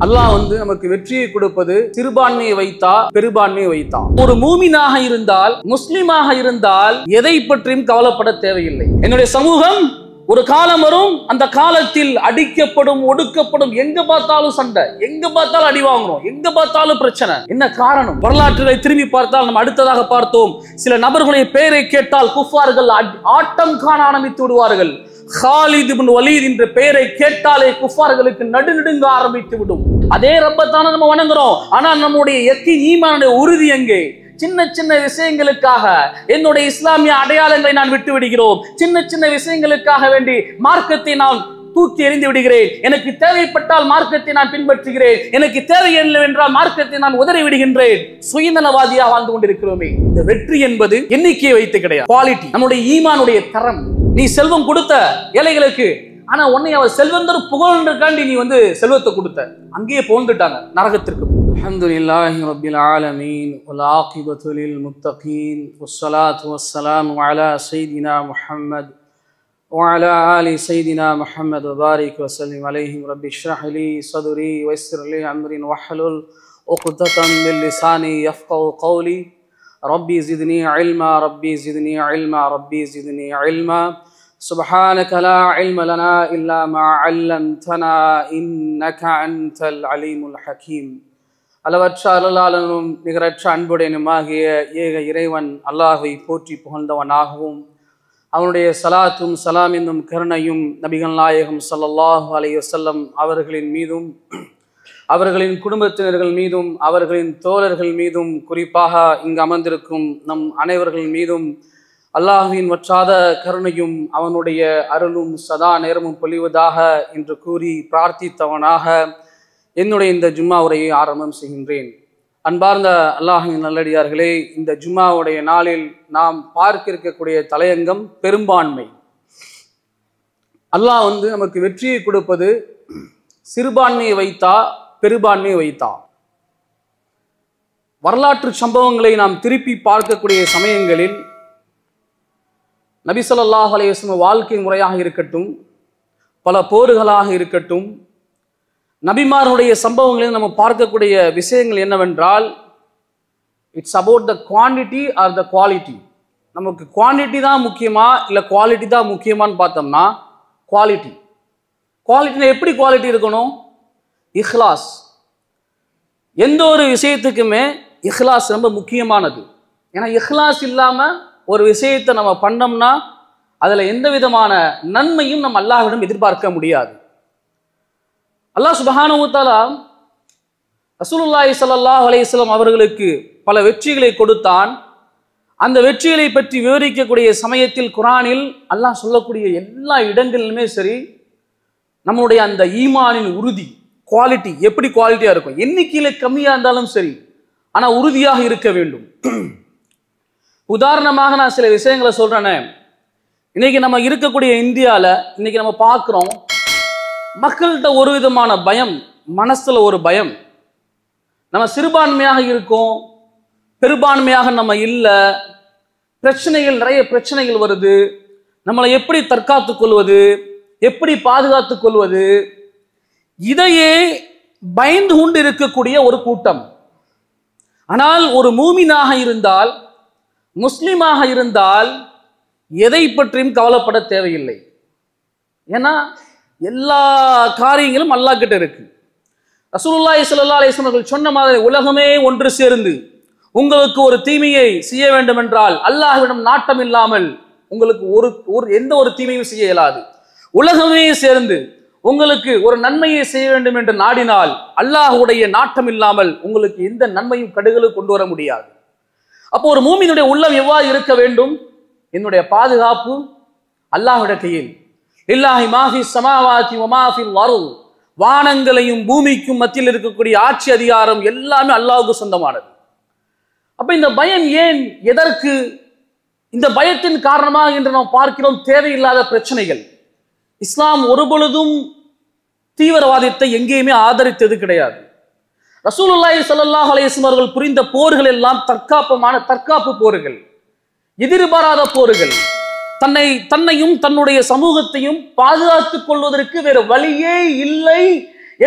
அல்லாஹ் நமக்கு வெற்றியை கொடுப்பது சிறுபான்மையை வைத்தா பெரும்பான்மையை வைத்தா. ஒரு மூமினாக இருந்தால், முஸ்லிமாக இருந்தால் எதை பற்றியும் கவலைப்பட தேவையில்லை. என்னுடைய சமூகம் ஒரு காலம் வரும், அந்த காலத்தில் அடிக்கப்படும், ஒடுக்கப்படும், எங்க பார்த்தாலும் சண்டை, எங்க பார்த்தாலும் அடி வாங்குறோம், எங்க பார்த்தாலும் பிரச்சனை. என்ன காரணம்? வரலாற்றுகளை திரும்பி பார்த்தால் நம்ம அடுத்ததாக பார்த்தோம், சில நபர்களுடைய பெயரை கேட்டால் குஃபார்கள் ஆட்டம் காண ஆரம்பித்து விடுவார்கள். ஹாலித் இப்னு வலீத் என்ற பெயரை கேட்டாலே குஃபார்களுக்கு நடுநடுங்க ஆரம்பித்து விடும். அதே ரப்பத்தான நம்ம வணங்குறோம், ஆனால் நம்முடைய யக்கீன் ஈமானுடைய உறுதி எங்கே? சின்ன சின்ன விஷயங்களுக்காக என்னுடைய இஸ்லாமிய அடையாளங்களை நான் விட்டு விடுகிறோம். சின்ன சின்ன விஷயங்களுக்காக வேண்டி மார்க்கத்தை நான் தூக்கி எறிந்து விடுகிறேன். எனக்கு தேவைப்பட்டால் மார்க்கத்தை நான் பின்பற்றுகிறேன், எனக்கு தேவையில்லை என்றால் மார்க்கத்தை நான் உதறி விடுகின்றேன். சுயநலவாதியா வாழ்ந்து கொண்டிருக்கிறோமே. இந்த வெற்றி என்பது எண்ணிக்கையை வைத்து கிடையாது, குவாலிட்டி, நம்முடைய ஈமானுடைய தரம். நீ செல்வம் கொடுத்த ஏழைகளுக்கு, ஆனா உன்னை அவர் செல்வந்தர் புகழ்ன்றக்காண்டி நீ செல்வத்தை கொடுத்த, அங்கேயே போந்துட்டாங்க நரகத்திற்கு. அல்ஹம்துலில்லாஹி ரப்பில் ஆலமீன் வல் ஆகிபத்து லில் முத்தகீன் வஸ்ஸலாத்து வஸ்ஸலாமு அலா சய்யிதினா முஹம்மத் وعلى آل سيدنا محمد وبارك وسلم عليهم. رب اشرح لي صدري ويسر لي أمري واحلل عقدة من لساني يفقهوا قولي. ربي زدني علما ربي زدني علما ربي زدني علما. سبحانك لا علم لنا إلا ما علمتنا إنك أنت العليم الحكيم. அளவற்ற அருளாளனும் நிகரற்ற அன்புடையனுமாகிய ஏக இறைவன் அல்லாஹ்வை போற்றி புகழ்ந்தவனாகவும், அவனுடைய சலாத்தும் சலாம் என்னும் கருணையும் நபிகள் நாயகம் ஸல்லல்லாஹு அலைஹி வஸல்லம் அவர்களின் மீதும், அவர்களின் குடும்பத்தினர்கள் மீதும், அவர்களின் தோழர்கள் மீதும், குறிப்பாக இங்கு அமர்ந்திருக்கும் நம் அனைவர்கள் மீதும் அல்லாஹ்வின் வற்றாத கருணையும் அவனுடைய அருளும் சதா நேரமும் பொழிவதாக என்று கூறி பிரார்த்தித்தவனாக என்னுடைய இந்த ஜும்மா உரையை ஆரம்பம் செய்கின்றேன். அன்பார்ந்த அல்லாஹ்வின் நல்லடியார்களே, இந்த ஜும்மாவுடைய நாளில் நாம் பார்க்க இருக்கக்கூடிய தலையங்கம் பெரும்பான்மை. அல்லாஹ் நமக்கு வெற்றியை கொடுப்பது சிறுபான்மையை வைத்தா பெரும்பான்மையை வைத்தா. வரலாற்று சம்பவங்களை நாம் திருப்பி பார்க்கக்கூடிய சமயங்களில் நபி ஸல்லல்லாஹு அலைஹி வஸல்லம் வாழ்க்கை முறையாக இருக்கட்டும், பல போர்களாக இருக்கட்டும், நபிமாருடைய சம்பவங்களில் நம்ம பார்க்கக்கூடிய விஷயங்கள் என்னவென்றால், it's about the quantity R the quality. நமக்கு குவான்டிட்டி தான் முக்கியமா இல்லை குவாலிட்டி தான் முக்கியமானு பார்த்தோம்னா குவாலிட்டி. குவாலிட்டியில் எப்படி குவாலிட்டி இருக்கணும்? இஹ்லாஸ். எந்த ஒரு விஷயத்துக்குமே இஹ்லாஸ் ரொம்ப முக்கியமானது. ஏன்னா இஹ்லாஸ் இல்லாமல் ஒரு விஷயத்தை நம்ம பண்ணோம்னா அதில் எந்த விதமான நன்மையும் நம்ம அல்லாஹ்விடம் எதிர்பார்க்க முடியாது. அல்லாஹ் சுப்ஹானஹு வ தஆலா ரசூலுல்லாஹி ஸல்லல்லாஹு அலைஹி வஸல்லம் அவர்களுக்கு பல வெற்றிகளை கொடுத்தான். அந்த வெற்றிகளை பற்றி விவரிக்கக்கூடிய சமயத்தில் குர்ஆனில் அல்லாஹ் சொல்லக்கூடிய எல்லா இடங்களிலுமே சரி, நம்முடைய அந்த ஈமானின் உறுதி, குவாலிட்டி எப்படி குவாலிட்டியாக இருக்கும், எண்ணிக்கையில் கம்மியாக இருந்தாலும் சரி, ஆனால் உறுதியாக இருக்க வேண்டும். உதாரணமாக நான் சில விஷயங்களை சொல்றேனே. இன்னைக்கு நம்ம இருக்கக்கூடிய இந்தியாவில் இன்னைக்கு நம்ம பார்க்குறோம், மக்கள்கிட்ட ஒரு விதமான பயம், மனசுல ஒரு பயம். நம்ம சிறுபான்மையாக இருக்கோம், பெரும்பான்மையாக நம்ம இல்லை, பிரச்சனைகள், நிறைய பிரச்சனைகள் வருது, நம்மளை எப்படி தற்காத்து கொள்வது, எப்படி பாதுகாத்து கொள்வது, இதையே பயந்து கொண்டு இருக்கக்கூடிய ஒரு கூட்டம். ஆனால் ஒரு மூமினாக இருந்தால், முஸ்லிமாக இருந்தால் எதை பற்றியும் கவலைப்பட தேவையில்லை. ஏன்னா எல்லா காரியங்களும் அல்லாஹ் கிட்ட இருக்கு. ரசூலுல்லாஹி ஸல்லல்லாஹு அலைஹி வஸல்லம் அவர்கள் சொன்ன மாதிரி, உலகமே ஒன்று சேர்ந்து உங்களுக்கு ஒரு தீமையை செய்ய வேண்டும் என்றால் அல்லாஹ்விடம் நாட்டம் இல்லாமல் உங்களுக்கு எந்த ஒரு தீமையும் செய்ய இயலாது. உலகமே சேர்ந்து உங்களுக்கு ஒரு நன்மையை செய்ய வேண்டும் என்று நாடினால் அல்லாஹ்வுடைய நாட்டம் இல்லாமல் உங்களுக்கு எந்த நன்மையும் கடுகளுக்கு கொண்டு வர முடியாது. அப்போ ஒரு மூமினுடைய உள்ளம் எவ்வாறு இருக்க வேண்டும்? என்னுடைய பாதுகாப்பு அல்லாஹ்வுடைய கையில். லில்லாஹி மா ஃபிஸ் ஸமாவாதி வ மா ஃபில் அர்த். வானங்களையும் பூமிக்கும் மத்தியில் இருக்கக்கூடிய ஆட்சி அதிகாரம் எல்லாமே அல்லாஹ்வுக்கு சொந்தமானது. அப்ப இந்த பயம் ஏன், எதற்கு? இந்த பயத்தின் காரணமாக இன்று நாம் பார்க்கிறோம் தேவையில்லாத பிரச்சனைகள். இஸ்லாம் ஒருபொழுதும் தீவிரவாதத்தை எங்கேயுமே ஆதரித்தது கிடையாது. ரசூலுல்லாஹி ஸல்லல்லாஹு அலைஹி வஸல்லம் அவர்கள் புரிந்த போர்கள் எல்லாம் தற்காப்பு போர்கள், எதிர்பாராத போர்கள். தன்னையும் தன்னுடைய சமூகத்தையும் பாதுகாத்துக் கொள்வதற்கு வேறு வழியே இல்லை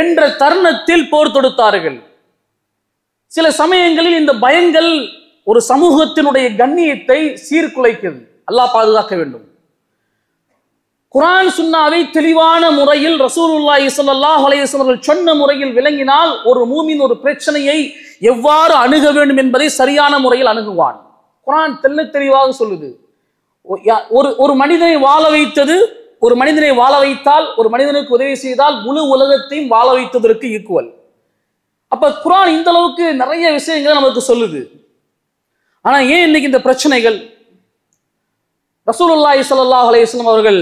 என்ற தருணத்தில் போர் தொடுத்தார்கள். சில சமயங்களில் இந்த பயங்கள் ஒரு சமூகத்தினுடைய கண்ணியத்தை சீர்குலைக்கிறது. அல்லாஹ் பாதுகாக்க வேண்டும். குர்ஆன் சுன்னாவை தெளிவான முறையில் ரசூலுல்லாஹி ஸல்லல்லாஹு அலைஹி வஸல்லம் சொன்ன முறையில் விளங்கினால் ஒரு மூமின் ஒரு பிரச்சனையை எவ்வாறு அணுக வேண்டும் என்பதை சரியான முறையில் அணுகுவான். குர்ஆன் தெளிவாக சொல்லுது. ஒரு மனிதனை வாழ வைத்தது, ஒரு மனிதனை வாழ வைத்தால், ஒரு மனிதனுக்கு உதவி செய்தால் முழு உலகத்தையும் வாழ வைத்ததற்கு ஈக்குவல். அப்ப குர்ஆன் இந்த அளவுக்கு நிறைய விஷயங்களை நமக்கு சொல்லுது. ஆனா ஏன் இன்னைக்கு இந்த பிரச்சனைகள்? ரசூலுல்லாஹி ஸல்லல்லாஹு அலைஹி வஸல்லம் அவர்கள்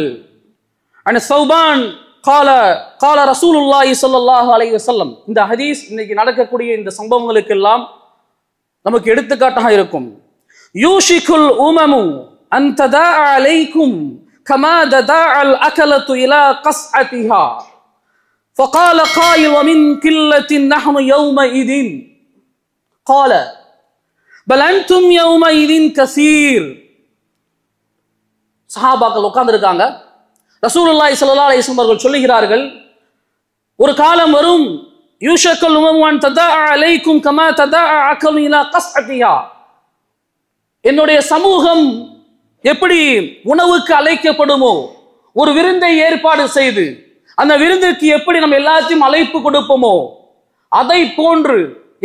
அன் சௌபான் கால ரசூலுல்லாஹி ஸல்லல்லாஹு அலைஹி வஸல்லம், இந்த ஹதீஸ் இன்னைக்கு நடக்கக்கூடிய இந்த சம்பவங்களுக்கு எல்லாம் நமக்கு எடுத்துக்காட்டாக இருக்கும். யூஷிகுல் உமமு அன் ததா அலைக்கும் கமா ததாஅல் அகலத்து இலா கஸ்அதிஹா فقال قائل ومن قلة نحن يومئذ قال بل أنتم يومئذ كثير. சஹாபாக்கள் உட்கார்ந்து இருக்காங்க. ரசூலுல்லாஹி ஸல்லல்லாஹு அலைஹி வஸல்லம் அவர்கள் சொல்லுகிறார்கள், ஒரு காலம் வரும், யூஷகுல் உமமு அன் ததா அலைக்கும் கமா ததா அகலு இலா கஸ்அதிஹா, என்னுடைய சமூகம் எப்படி உணவுக்கு அழைக்கப்படுமோ, ஒரு விருந்தை ஏற்பாடு செய்து அந்த விருந்திற்கு எப்படி நம்ம எல்லாத்தையும் அழைப்பு கொடுப்போமோ, அதை போன்று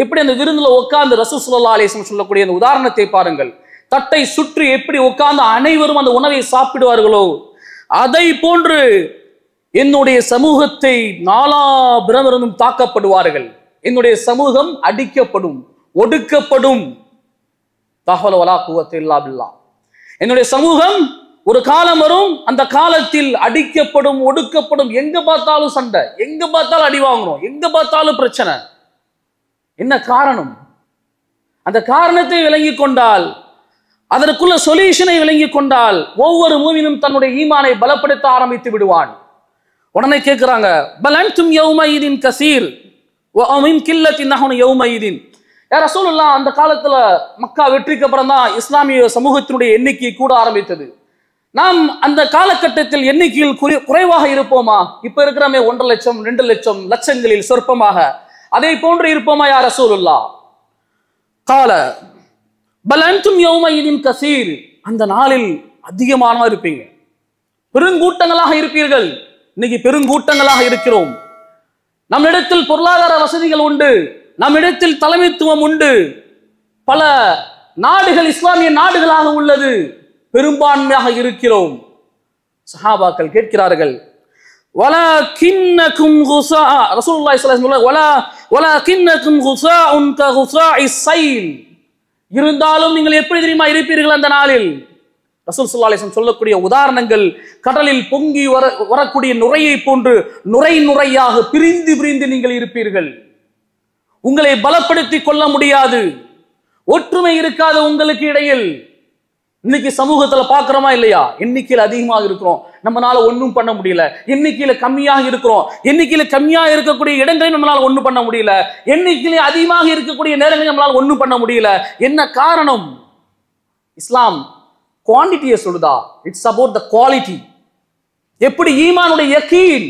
எப்படி அந்த விருந்துல உட்கார்ந்து ரசூல் ஸல்லல்லாஹு அலைஹி வஸல்லம் சொல்லக்கூடிய அந்த உதாரணத்தை பாருங்கள். தட்டை சுற்றி எப்படி உட்கார்ந்து அனைவரும் அந்த உணவை சாப்பிடுவார்களோ, அதை போன்று என்னுடைய சமூகத்தை நாலாபுறமிருந்தும் தாக்கப்படுவார்கள். என்னுடைய சமூகம் அடிக்கப்படும், ஒடுக்கப்படும். தஹல வலா குவத்த இல்லா பில்லாஹ். என்னுடைய சமூகம் ஒரு காலம் வரும், அந்த காலத்தில் அடிக்கப்படும், ஒடுக்கப்படும். எங்க பார்த்தாலும் சண்டை, எங்க பார்த்தாலும் அடி வாங்கணும், எங்க பார்த்தாலும் பிரச்சனை. என்ன காரணம்? அந்த காரணத்தை விளங்கி கொண்டால், அதற்குள்ள சொல்யூஷனை விளங்கி கொண்டால், ஒவ்வொரு மூமினும் தன்னுடைய ஈமானை பலப்படுத்த ஆரம்பித்து விடுவான். உடனே கேட்கிறாங்க, பல் அன்தும் யௌமைதின் கஸீர் வ மின் கில்லத்தின் நஹ்னு யௌமைதின். யா ரசூலுல்லாஹ், அந்த காலத்துல மக்கா வெற்றிக்கு அப்புறம் தான் இஸ்லாமிய சமூகத்தினுடைய எண்ணிக்கை கூட ஆரம்பித்தது. நாம் அந்த காலகட்டத்தில் எண்ணிக்கையில் குறைவாக இருப்போமா? இப்ப இருக்கிறமே 1.5 லட்சம் 2 லட்சம் லட்சங்களில் சொற்பமாக, அதை போன்று இருப்போமா யா ரசூலுல்லாஹ்? கால பல் அன்தும் யௌமைதின் கஸீர். அந்த நாளில் அதிகமானவா இருப்பீங்க, பெருங்கூட்டங்களாக இருப்பீர்கள். இன்னைக்கு பெருங்கூட்டங்களாக இருக்கிறோம். நம்மிடத்தில் பொருளாதார வசதிகள் உண்டு, நம்மிடத்தில் தலைமைத்துவம் உண்டு. பல நாடுகள் இஸ்லாமிய நாடுகளாக உள்ளது, பெரும்பான்மையாக இருக்கிறோம். சஹாபாக்கள் கேட்கிறார்கள், வலகின்னகும் குஸா, ரசூலுல்லாஹி ஸல்லல்லாஹு அலைஹி வஸல்லம் வலகின்னகும் குஸாஉன் ககுஸாஇஸ் ஸைல். இருந்தாலும் நீங்கள் எப்படி தெரியுமா இருப்பீர்கள் அந்த நாளில்? ரசூல் ஸல்லல்லாஹு அலைஹி வஸல்லம் சொல்லக்கூடிய உதாரணங்கள் கடலில் பொங்கி வரக்கூடிய நுரையை போன்று நுரை நுரையாக பிரிந்து பிரிந்து நீங்கள் இருப்பீர்கள். உங்களை பலப்படுத்திக் கொள்ள முடியாது, ஒற்றுமை இருக்காது உங்களுக்கு இடையில். இன்னைக்கு சமூகத்துல பாக்குறோமா இல்லையா? எண்ணிக்கையில் அதிகமாக இருக்கிறோம், நம்மளால ஒன்றும் பண்ண முடியல. எண்ணிக்கையில கம்மியாக இருக்கிறோம், எண்ணிக்கையில கம்மியாக இருக்கக்கூடிய இடங்களில் நம்மளால ஒன்றும் பண்ண முடியல. எண்ணிக்கையில அதிகமாக இருக்கக்கூடிய நேரங்களில் நம்மளால ஒன்றும் பண்ண முடியல. என்ன காரணம்? இஸ்லாம் குவான்டிட்டியை சொல்லுதா? It's about the quality. எப்படி ஈமானுடைய யகீன்,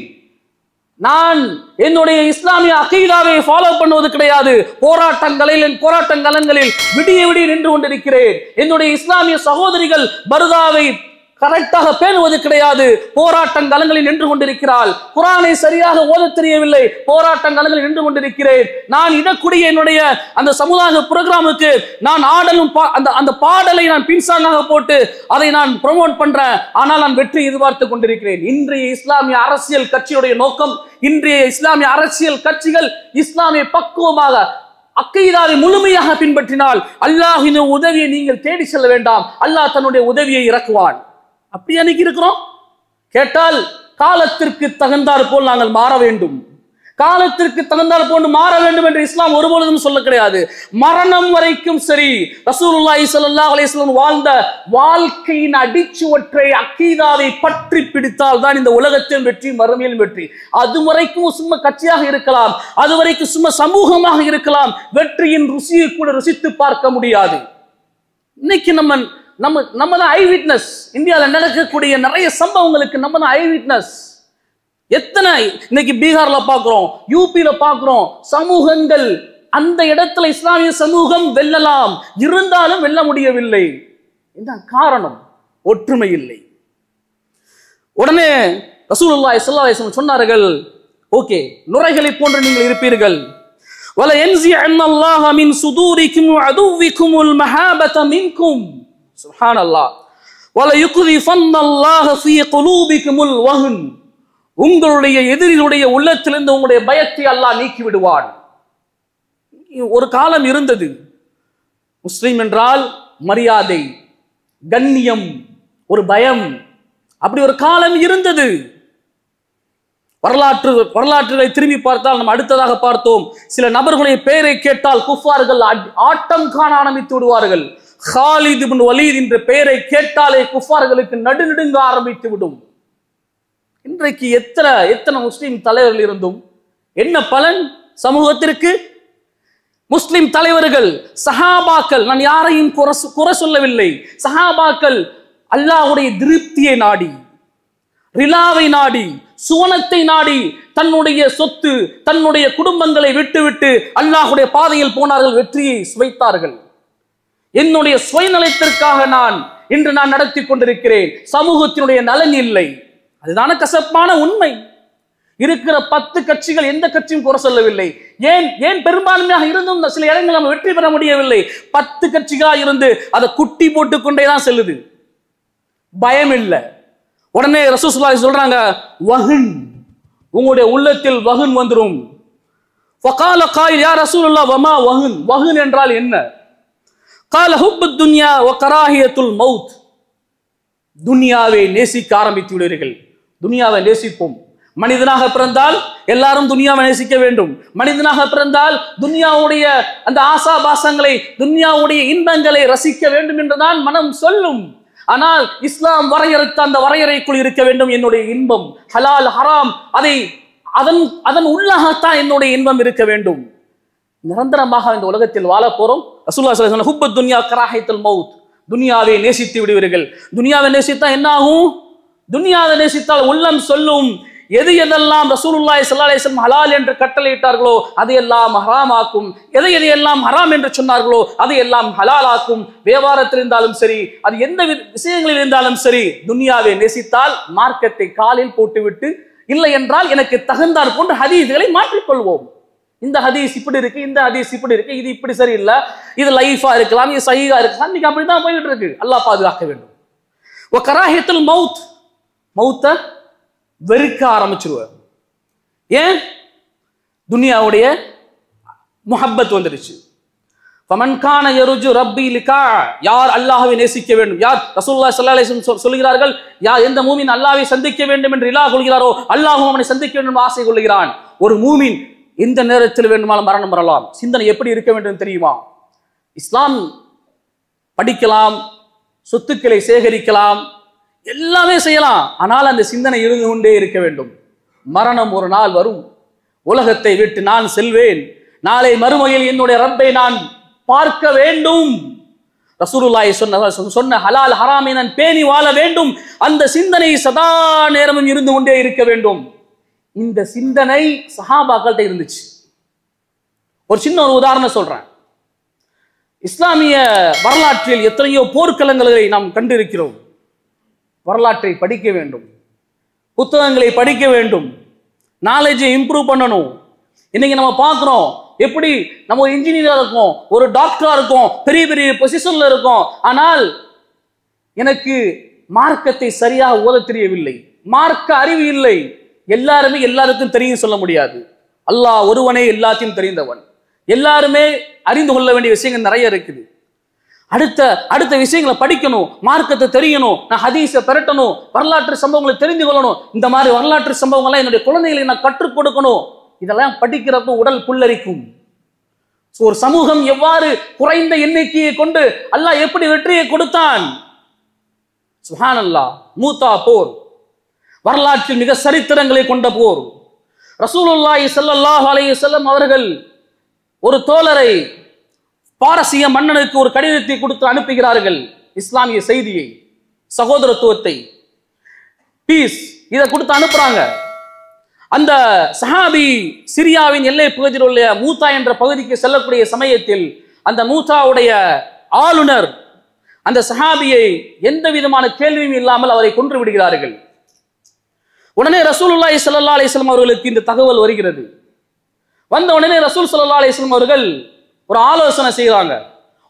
நான் என்னுடைய இஸ்லாமிய அகீதாவை ஃபாலோ பண்ணுவது கிடையாது. போராட்டங்களில் விடிய விடிய நின்று கொண்டிருக்கிறேன். என்னுடைய இஸ்லாமிய சகோதரிகள் பர்தாவை கரெக்டாக பேணுவது கிடையாது, போராட்டங்களில் நின்று கொண்டிருக்கிறாள். குர்ஆனை சரியாக ஓத தெரியவில்லை, போராட்டங்களில் நின்று கொண்டிருக்கிறேன். நான் இடக்கூடிய என்னுடைய அந்த சமுதாய புரோகிராமுக்கு நான் ஆடலும் அந்த பாடலை நான் பின்சாங்காக போட்டு அதை நான் ப்ரமோட் பண்றேன், ஆனால் நான் வெற்றி எதிர்பார்த்து கொண்டிருக்கிறேன். இன்றைய இஸ்லாமிய அரசியல் கட்சியுடைய நோக்கம், இன்றைய இஸ்லாமிய அரசியல் கட்சிகள் இஸ்லாமிய பக்குவமாக அக்கீதாவை முழுமையாக பின்பற்றினால் அல்லாஹ்வின் உதவியை நீங்கள் தேடி செல்ல வேண்டாம், அல்லாஹ் தன்னுடைய உதவியை இறக்குவான். அப்படி அன்னைக்கு இருக்கிறோம். கேட்டால் காலத்திற்கு தகுந்தாற் போல் நாங்கள் மாற வேண்டும், காலத்திற்கு தகுந்தாற் போன்று மாற வேண்டும் என்று இஸ்லாம் ஒருபொழுதும் சொல்ல கிடையாது. மரணம் வரைக்கும் சரி, ரசூலுல்லாஹி ஸல்லல்லாஹு அலைஹி வஸல்லம் வாழ்ந்த வாழ்க்கையின் அடிச்சுவற்றை அக்கீதாவை பற்றி பிடித்தால் தான் இந்த உலகத்தின் வெற்றி, மறுமையின் வெற்றி. அது வரைக்கும் சும்மா கட்சியாக இருக்கலாம், அது வரைக்கும் சும்மா சமூகமாக இருக்கலாம், வெற்றியின் ருசியை கூட ருசித்து பார்க்க முடியாது. இன்னைக்கு நம்ம தான் ஐ விட்னஸ். இந்தியாவில் நடக்கக்கூடிய நிறைய சம்பவங்களுக்கு நம்ம தான் ஐ விட்னஸ். எத்தனை இன்னைக்கு பீகார்ல பார்க்கிறோம், யூபியில பார்க்கிறோம், சமூகங்கள் அந்த இடத்துல இஸ்லாமிய சமூகம் வெல்லலாம், இருந்தாலும் வெல்ல முடியவில்லை. என்ன காரணம்? ஒற்றுமை இல்லை. உடனே ரசூலுல்லாஹி ஸல்லல்லாஹு அலைஹி வஸல்லம் சொன்னார்கள், ஓகே, நுரைகளை போன்று நீங்கள் இருப்பீர்கள். வல யன்ஸிஅன்ன அல்லாஹ மின் சுதூரிக்கும் அதுவிக்குமுல் மஹாபத மின்கும். சுப்ஹானல்லாஹ். வல யுக்திஃபன்ன அல்லாஹ ஃபீ குலூபிக்குமுல் வஹன். உங்களுடைய எதிரியுடைய உள்ளத்திலிருந்து உங்களுடைய பயத்தை அல்லாஹ் நீக்கி விடுவான். ஒரு காலம் இருந்தது, முஸ்லிம் என்றால் மரியாதை, கண்ணியம், ஒரு பயம், அப்படி ஒரு காலம் இருந்தது. வரலாற்றுகளை திரும்பி பார்த்தால் நம்ம அடுத்ததாக பார்த்தோம், சில நபர்களுடைய பெயரை கேட்டால் குஃபார்கள் ஆட்டம் காண ஆரம்பித்து விடுவார்கள். ஹாலித் இப்னு வலீத் என்ற பெயரை கேட்டாலே குஃபார்களுக்கு நடுநடுங்க ஆரம்பித்து விடும். இன்றைக்கு எத்தனை முஸ்லிம் தலைவர்கள் இருந்தும் என்ன பலன் சமூகத்திற்கு? முஸ்லிம் தலைவர்கள், சஹாபாக்கள், நான் யாரையும் குறை சொல்லவில்லை, சஹாபாக்கள் அல்லாஹ்வுடைய திருப்தியை நாடி, ரிலாவை நாடி, சுவனத்தை நாடி தன்னுடைய சொத்து, தன்னுடைய குடும்பங்களை விட்டுவிட்டு அல்லாஹ்வுடைய பாதையில் போனார்கள், வெற்றியை சுவைத்தார்கள். என்னுடைய சுயநலத்திற்காக இன்று நான் நடத்தி கொண்டிருக்கிறேன், சமூகத்தினுடைய நலன் இல்லை. அதுதான கசப்பான உண்மை. இருக்கிற 10 கட்சிகள் எந்த கட்சியும் குறை சொல்லவில்லை. ஏன் பெரும்பான்மையாக இருந்தும் சில இடங்கள் நம்ம வெற்றி பெற முடியவில்லை? 10 கட்சிகளா இருந்து அதை குட்டி போட்டுக் கொண்டேதான் செல்லுது. பயம் இல்லை. உடனே ரசூலுல்லாஹி ஸல்லல்லாஹு அலைஹி வஸல்லம் சொல்றாங்க, வஹன், உங்களுடைய உள்ளத்தில் வஹன் வந்துரும். ஃபகால காயில் யா ரசூலுல்லாஹ் வமா வஹன், வஹன் என்றால் என்ன? கால ஹுப்புத் துன்யா வ கராஹியத்துல் மௌத். துன்யாவை நேசிக்க ஆரம்பித்து விடுவீர்கள். துன்யாவை நேசிப்போம். மனிதனாக பிறந்தால் எல்லாரும் துன்யாவை நேசிக்க வேண்டும். மனிதனாக பிறந்தால் துன்யாவுடைய அந்த ஆசாபாசங்களை, துன்யாவுடைய இன்பங்களை ரசிக்க வேண்டும் என்றுதான் மனம் சொல்லும். ஆனால் இஸ்லாம் வரையறுத்த அந்த வரையறைக்குள் இருக்க வேண்டும் என்னுடைய இன்பம். ஹலால் ஹராம், அதன் உள்ளாகத்தான் என்னுடைய இன்பம் இருக்க வேண்டும். நிரந்தரமாக இந்த உலகத்தில் வாழ போறோம். ரசூலுல்லாஹி ஸல்லல்லாஹு அலைஹி வஸல்லம் ஹுப்புத் துன்யா கராஹியத்துல் மௌத், துன்யாவை நேசித்து விடுவீர்கள். துன்யாவை நேசித்தா என்ன ஆகும்? துன்யாவை நேசித்தால் உள்ளம் சொல்லும், எதெல்லாம் ரசூலுல்லாஹி ஸல்லல்லாஹு அலைஹி வஸல்லம் ஹலால் என்று கட்டளையிட்டார்களோ அதையெல்லாம் ஹராம் ஆக்கும், எதையெல்லாம் ஹராம் என்று சொன்னார்களோ அதையெல்லாம் ஹலால் ஆக்கும். வியாபாரத்தில் இருந்தாலும் சரி, அது எந்த விஷயங்களில் இருந்தாலும் சரி, துன்யாவை நேசித்தால் மார்க்கத்தை காலில் போட்டுவிட்டு, இல்லை என்றால் எனக்கு தகுந்தார் போன்ற ஹதீஸ்களை மாற்றிக்கொள்வோம். இந்த ஹதீஸ் இப்படி இருக்கு, இந்த ஹதீஸ் இப்படி இருக்கு, இது இப்படி சரியில்லை, இது லைஃபா இருக்கலாம், இது சஹீஹா இருக்கலாம், இன்னைக்கு அப்படிதான் போயிட்டு இருக்கு. அல்லாஹ் பாதுகாக்க வேண்டும். கராஹியத்துல் மௌத், மௌத்தை வெறுக்க ஆரம்பிச்சிருவார். ஏன்? துனியாவுடைய முஹப்பத் வந்துருச்சு. ஃபமன் கான யர்ஜு ரப்பி லிகா, யார் அல்லாஹ்வை நேசிக்க வேண்டும், யார் ரசூலுல்லாஹி ஸல்லல்லாஹு அலைஹி வஸல்லம் சொல்கிறார்கள், யார் எந்த மூமின் அல்லாஹ்வை சந்திக்க வேண்டும் என்று இலாஹ் கொள்கிறாரோ அல்லாஹ்வும் அவனை சந்திக்க வேண்டும் ஆசை கொள்கிறான். ஒரு மூமின் எந்த நேரத்தில் வேண்டுமானாலும் மரணம் வரலாம். சிந்தனை எப்படி இருக்க வேண்டும் தெரியுமா? இஸ்லாம் படிக்கலாம், சொத்துக்களை சேகரிக்கலாம், எல்லாமே செய்யலாம், ஆனால் அந்த சிந்தனை இருந்து கொண்டே இருக்க வேண்டும். மரணம் ஒரு நாள் வரும், உலகத்தை விட்டு நான் செல்வேன், நாளை மறுமையில் என்னுடைய ரப்பை நான் பார்க்க வேண்டும். ரசூலுல்லாஹி சொன்ன ஹலால் ஹராமை நான் பேணி வாழ வேண்டும். அந்த சிந்தனை சதா நேரமும் இருந்து கொண்டே இருக்க வேண்டும். இந்த சிந்தனை சஹாபாக்கள்கிட்ட இருந்துச்சு. ஒரு சின்ன உதாரணம் சொல்றேன். இஸ்லாமிய வரலாற்றில் எத்தனையோ போர்க்களங்களை நாம் கண்டிருக்கிறோம். வரலாற்றை படிக்க வேண்டும், புத்தகங்களை படிக்க வேண்டும், நாலேஜை இம்ப்ரூவ் பண்ணணும். இன்னைக்கு நம்ம பார்க்கிறோம், எப்படி நம்ம ஒரு இன்ஜினியரா இருக்கோம், ஒரு டாக்டரா இருக்கோம், பெரிய பெரிய பொசிஷன்ல இருக்கோம், ஆனால் எனக்கு மார்க்கத்தை சரியாக ஓத தெரியவில்லை, மார்க்க அறிவு இல்லை. எல்லாருமே எல்லாருக்கும் தெரியும் சொல்ல முடியாது. அல்லாஹ் ஒருவனே எல்லாத்தையும் தெரிந்தவன். எல்லாருமே அறிந்து கொள்ள வேண்டிய விஷயங்கள் நிறைய இருக்குது. அடுத்த விஷயங்களை படிக்கணும், மார்க்கத்தை தெரியணும், நான் ஹதீஸை பெறட்டணும், வரலாற்று சம்பவங்களை தெரிந்து கொள்ளணும். இந்த மாதிரி வரலாற்று சம்பவங்கள்லாம் என்னுடைய குழந்தைகளுக்கு நான் கற்றுக் கொடுக்கணும். இதெல்லாம் படிக்கிறப்ப உடல் புல்லரிக்கும். ஒரு சமூகம் எவ்வாறு குறைந்த எண்ணிக்கையை கொண்டு அல்லாஹ் எப்படி வெற்றியை கொடுத்தான். சுப்ஹானல்லாஹ். மூத்தா போர் வரலாற்றில் மிக சரித்திரங்களை கொண்ட போர். ரசூலுல்லாஹி ஸல்லல்லாஹு அலைஹி வஸல்லம் அவர்கள் ஒரு தோழரை பாரசீக மன்னனுக்கு ஒரு கடிதத்தை கொடுத்து அனுப்புகிறார்கள். இஸ்லாமிய செய்தியை, சகோதரத்துவத்தை, பீஸ், இதை கொடுத்து அனுப்புறாங்க. அந்த சஹாபி சிரியாவின் எல்லை பகுதியில் உள்ள மூத்தா என்ற பகுதிக்கு செல்லக்கூடிய சமயத்தில் அந்த மூத்தாவுடைய ஆளுநர் அந்த சஹாபியை எந்த விதமான கேள்வியும் இல்லாமல் அவரை கொன்று விடுகிறார்கள். உடனே ரசூலுல்லாஹி ஸல்லல்லாஹு அலைஹி வஸல்லம் அவர்களுக்கு இந்த தகவல் வருகிறது. வந்த உடனே ரசூல் ஸல்லல்லாஹு அலைஹி வஸல்லம் அவர்கள் ஒரு ஆலோசனை செய்கிறாங்க.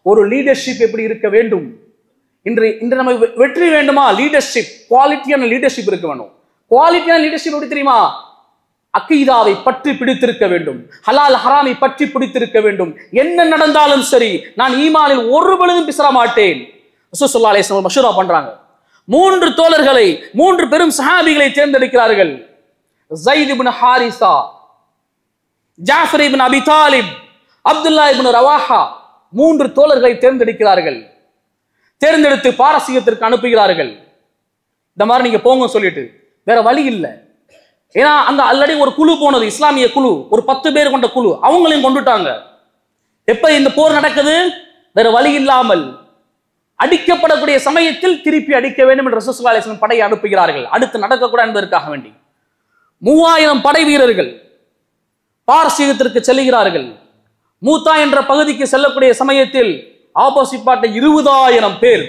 ஒரு லீடர்ஷிப் எப்படி இருக்க வேண்டும், இன்று நம்ம வெற்றி வேண்டுமா, லீடர்ஷிப் குவாலிட்டியான லீடர்ஷிப் இருக்க வேண்டும். குவாலிட்டியான லீடர்ஷிப் எப்படி தெரியுமா? அக்கீதாவை பற்றி பிடித்திருக்க வேண்டும், ஹலால் ஹராமை பற்றி பிடித்திருக்க வேண்டும். என்ன நடந்தாலும் சரி, நான் ஈமானில் ஒரு பொழுதும் பிசற மாட்டேன். ரசூல் ஸல்லல்லாஹு அலைஹி வஸல்லம் மஷூரா பண்றாங்க. 3 தோழர்களை, 3 பெரும் சஹாபிகளை தேர்ந்தெடுக்கிறார்கள். ஸைத் இப்னு ஹாரிஸா, ஜாஃபர் இப்னு அபி தாலிப், அப்துல்லா இப்னு ரவாஹா, 3 தோழர்களை தேர்ந்தெடுக்கிறார்கள். தேர்ந்தெடுத்து பாரசீகத்திற்கு அனுப்புகிறார்கள். இந்த மாதிரி நீங்க போங்க சொல்லிட்டு, வேற வழி இல்லை. ஏன்னா அங்க ஆல்ரெடி ஒரு குழு போனது, இஸ்லாமிய குழு, ஒரு 10 பேர் கொண்ட குழு, அவங்களையும் கொண்டுட்டாங்க. எப்ப இந்த போர் நடக்குது, வேற வழி இல்லாமல் அடிக்கப்படக்கூடிய சமயத்தில் திருப்பி அடிக்க வேண்டும் என்று ரசூல் ஸல்லல்லாஹு அலைஹி வஸல்லம் படையை அனுப்புகிறார்கள். அடுத்து நடக்கக்கூடாது என்பதற்காக வேண்டி 3000 படை வீரர்கள் பாரசீகத்திற்கு செல்லுகிறார்கள். மூத்தா என்ற பகுதிக்கு செல்லக்கூடிய சமயத்தில் ஆப்போசிட் பார்ட்ட 20000 பேர்.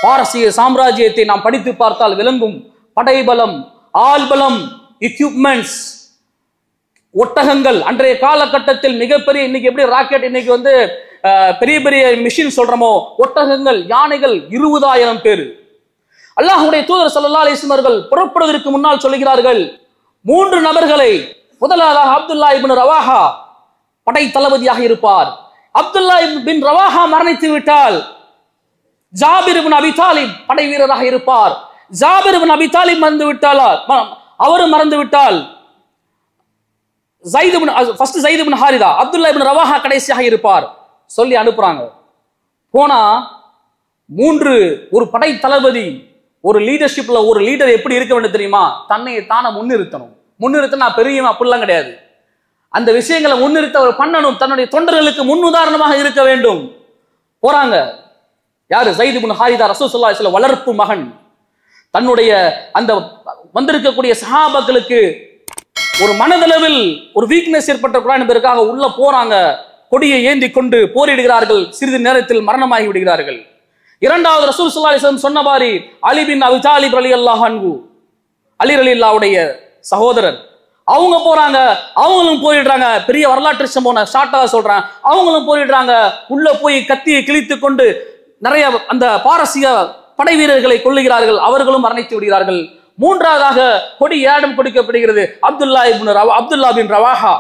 பாரசீக சாம்ராஜ்யத்தை நாம் படித்து பார்த்தால் விளங்கும். படைபலம், ஆள்பலம், எக்யூப்மெண்ட்ஸ், ஒட்டகங்கள். அன்றைய காலகட்டத்தில் மிகப்பெரிய, இன்னைக்கு எப்படி ராக்கெட் இன்னைக்கு வந்து பெரிய பெரிய மிஷின் சொல்றோமோ, ஒட்டகங்கள், யானைகள் 20000 பேர். அல்லாஹ்வுடைய தூதர் ஸல்லல்லாஹு அலைஹி வஸல்லம் அவர்கள் புறப்படுவதற்கு முன்னால் சொல்கிறார்கள், 3 நபர்களை. முதலாவதாக அப்துல்லா இப்னு ரவாஹா படை தளபதியாக இருப்பார். அப்துல்லா பின் ரவாஹா மரணித்து விட்டால் ஜாபிர் இப்னு அபி தாலிப் படை வீரராக இருப்பார். ஜாபிர் இப்னு அபி தாலிப் மறந்து விட்டால், அவரும் மறந்து விட்டால் ஸைத் இப்னு ஹாரிதா, அப்துல்லா இப்னு ரவாஹா கடைசியாக இருப்பார். சொல்லி அனுப்புறாங்க. போனா 3 ஒரு படை தளபதி, ஒரு லீடர்ஷிப்ல ஒரு லீடர் எப்படி இருக்க வேண்டும் தெரியுமா? தன்னை தானே முன்னிறுத்தணும். நான் பெரியவன் அப்படிலாம் கிடையாது. அந்த விஷயங்களை முன்னிறுத்த அவர் பண்ணணும். தன்னுடைய தொண்டர்களுக்கு முன் உதாரணமாக இருக்க வேண்டும். போறாங்க. யாரு? ஸைத் இப்னு ஹாரிதா, ரசூல் ஸல்லல்லாஹு அலைஹி வஸல்லம் வளர்ப்பு மகன். தன்னுடைய அந்த வந்திருக்கக்கூடிய சஹாபாக்களுக்கு ஒரு மனதளவில் ஒரு வீக்னஸ் ஏற்பட்ட என்பதற்காக உள்ள போறாங்க. கொடியை ஏந்தி கொண்டு போரிடுகிறார்கள். சிறிது நேரத்தில் மரணமாகி விடுகிறார்கள். இரண்டாவது ரசூல் ஸல்லல்லாஹு அலைஹி வஸல்லம் சொன்ன மாதிரி அலி பின் அபி தாலிப் ரலியல்லாஹு அன்ஹு, அலி ரலியல்லாஹுடைய சகோதரர், அவங்க போறாங்க. அவங்களும் போயிடுறாங்க. பெரிய வரலாற்று சம்பவம் ஷார்ட்டாக சொல்றேன். அவங்களும் போயிடுறாங்க. உள்ள போய் கத்தியை கிழித்து கொண்டு நிறைய அந்த பாரசீக படை வீரர்களை கொல்லுகிறார்கள். அவர்களும் மரணித்து விடுகிறார்கள். மூன்றாவதாக கொடி யாரிடம் கொடுக்கப்படுகிறது? அப்துல்லா பின் ரவாஹா,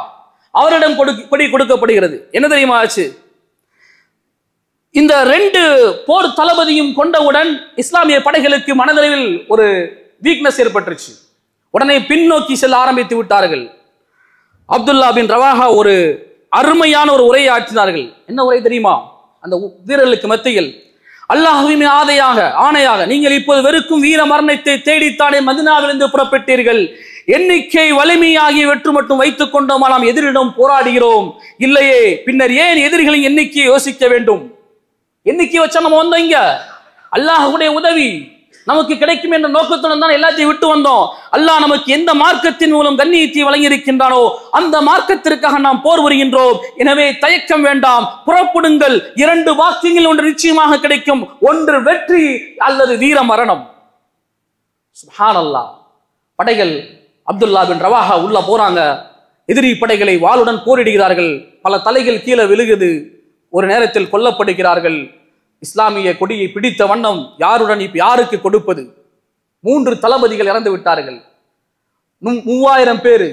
அவரிடம் கொடி கொடுக்கப்படுகிறது. என்ன தெரியுமா ஆச்சு? இந்த 2 போர் தளபதியும் கொண்டவுடன் இஸ்லாமிய படைகளுக்கு மனதளவில் ஒரு வீக்னஸ் ஏற்பட்டுருச்சு. உடனே பின்னோக்கி செல்ல ஆரம்பித்து விட்டார்கள். அப்துல்லா பின் ரவாஹா ஒரு அருமையான ஒரு உரையை ஆற்றினார்கள். என்ன உரை தெரியுமா? அந்த வீரர்களுக்கு மத்தியில், அல்லாஹ்வின் ஆணையாக நீங்கள் இப்போது வெறுக்கும் வீர மரணத்தை தேடித்தானே மதீனாவிலிருந்து புறப்பட்டீர்கள். எண்ணிக்கை வலிமையாகிய வெற்று மட்டும் வைத்துக் கொண்டோமா நாம் எதிரிடம் போராடுகிறோம்? இல்லையே, பின்னர் ஏன் எதிரிகளின் எண்ணிக்கையை யோசிக்க வேண்டும்? எண்ணிக்கை வச்சா நம்ம வந்தோம். இங்க அல்லாஹ்வுடைய உதவி நமக்கு கிடைக்கும் என்ற நோக்கத்துடன் தான் எல்லாத்தையும் விட்டு வந்தோம். அல்லாஹ் நமக்கு எந்த மார்க்கத்தின் மூலம் கண்ணியத்தை வழங்கி இருக்கின்றானோ அந்த மார்க்கத்திற்காக நாம் போர் வருகின்றோம். எனவே தயக்கம் வேண்டாம், புறப்படுங்கள். 2 வாக்கியங்கள் ஒன்று நிச்சயமாக கிடைக்கும். ஒன்று வெற்றி அல்லது வீர மரணம். சுப்ஹானல்லாஹ். படைகள் அப்துல்லா பின் ரவாஹா உள்ள போறாங்க. எதிரி படைகளை வாளுடன் போரிடுகிறார்கள். பல தலைகள் கீழே விழுகுது. ஒரு நேரத்தில் கொல்லப்படுகிறார்கள். இஸ்லாமிய கொடியை பிடித்த வண்ணம் யாருடன் இப்ப யாருக்கு கொடுப்பது? 3 தளபதிகள் இறந்து விட்டார்கள். 3000 பேர்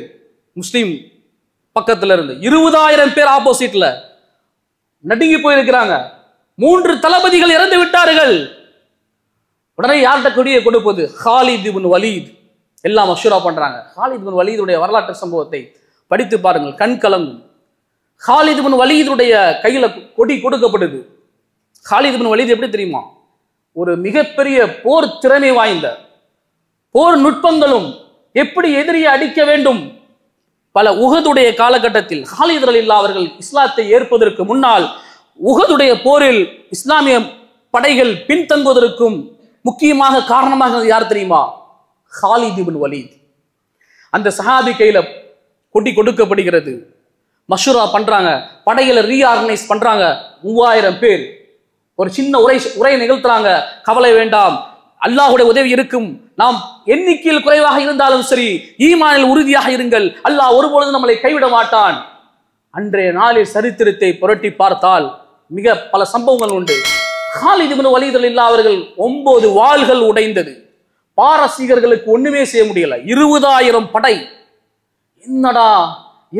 முஸ்லிம் பக்கத்துல இருந்து, 20000 பேர் ஆப்போசிட்ல நடுங்கி போயிருக்கிறாங்க. 3 தளபதிகள் இறந்து விட்டார்கள். உடனே யார்கிட்ட கொடியை கொடுப்பது? ஹாலித் இப்னு வலீத். எல்லாம் மஷூரா பண்றாங்க. ஹாலித் இப்னு வலீதுடைய வரலாற்று சம்பவத்தை படித்து பாருங்கள், கண் கலங்கும். ஹாலித் இப்னு வலீதுடைய கையில கொடி கொடுக்கப்படுது. ஹாலித் இப்னு வலீத் எப்படி தெரியுமா? ஒரு மிகப்பெரிய போர் திறமை வாய்ந்த, போர் நுட்பங்களும் எப்படி எதிரியை அடிக்க வேண்டும். பல உஹதுடைய காலகட்டத்தில் ஹாலித் ரலியல்லாஹு அவர்கள் இஸ்லாத்தை ஏற்பதற்கு முன்னால் உஹதுடைய போரில் இஸ்லாமிய படைகள் பின்தங்குவதற்கும் முக்கியமாக காரணமாக யார் தெரியுமா? ஹாலித் இப்னு வலீத். அந்த சஹாபி கையில கொட்டி கொடுக்கப்படுகிறது. மஷூரா பண்றாங்க, படையில ரீஆர்கனைஸ் பண்றாங்க. 3000 பேர் ஒரு சின்ன உரை நிகழ்த்துறாங்க. கவலை வேண்டாம், அல்லாஹ்வுடைய உதவி இருக்கும். நாம் எண்ணிக்கையில் குறைவாக இருந்தாலும் சரி, ஈமானில் உறுதியாக இருங்கள், அல்லாஹ் ஒருபொழுதும் நம்மளை கைவிட மாட்டான். அன்றைய நாளில் சரித்திரத்தை புரட்டி பார்த்தால் மிக பல சம்பவங்கள் உண்டு. காலித் இப்னு வலீத் ரலியல்லாஹு அவர்கள் 9 வாள்கள் உடைந்தது. பாரசீகர்களுக்கு ஒண்ணுமே செய்ய முடியல. 20000 படை. என்னடா,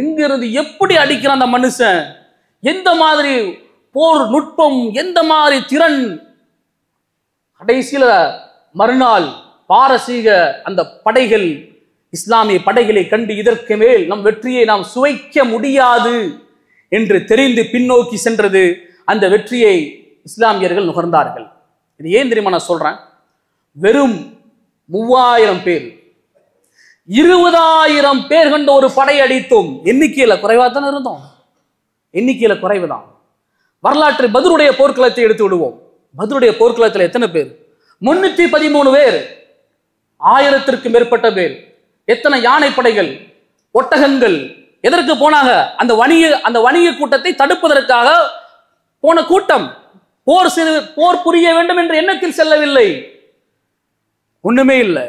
எங்கிருந்து எப்படி அடிக்கிறான் அந்த மனுஷன், எந்த மாதிரி போர் நுட்பம், எந்த மாதிரி திறன். கடைசியில மறுநாள் பாரசீக அந்த படைகள் இஸ்லாமிய படைகளை கண்டு இதற்கு மேல் நம் வெற்றியை நாம் சுவைக்க முடியாது என்று தெரிந்து பின்னோக்கி சென்றது. அந்த வெற்றியை இஸ்லாமியர்கள் நுகர்ந்தார்கள். இது ஏன் தெரியுமா நான் சொல்றேன்? வெறும் 3000 பேர் 20000 பேர் கொண்ட ஒரு படை அடித்தோம். எண்ணிக்கையில குறைவா தான் இருந்தோம், எண்ணிக்கையில குறைவுதான். வரலாற்று பத்ருடைய போர்க்களத்தை எடுத்து விடுவோம். பத்ருடைய போர்க்களத்தில் எத்தனை பேர்? 313 பேர், 1000ற்கு மேற்பட்ட பேர். எத்தனை யானை படைகள், ஒட்டகங்கள். எதற்கு போனாங்க? அந்த வணிக கூட்டத்தை தடுப்பதற்காக போன கூட்டம். போர் புரிய வேண்டும் என்ற எண்ணத்தில் செல்லவில்லை. ஒண்ணுமே இல்லை.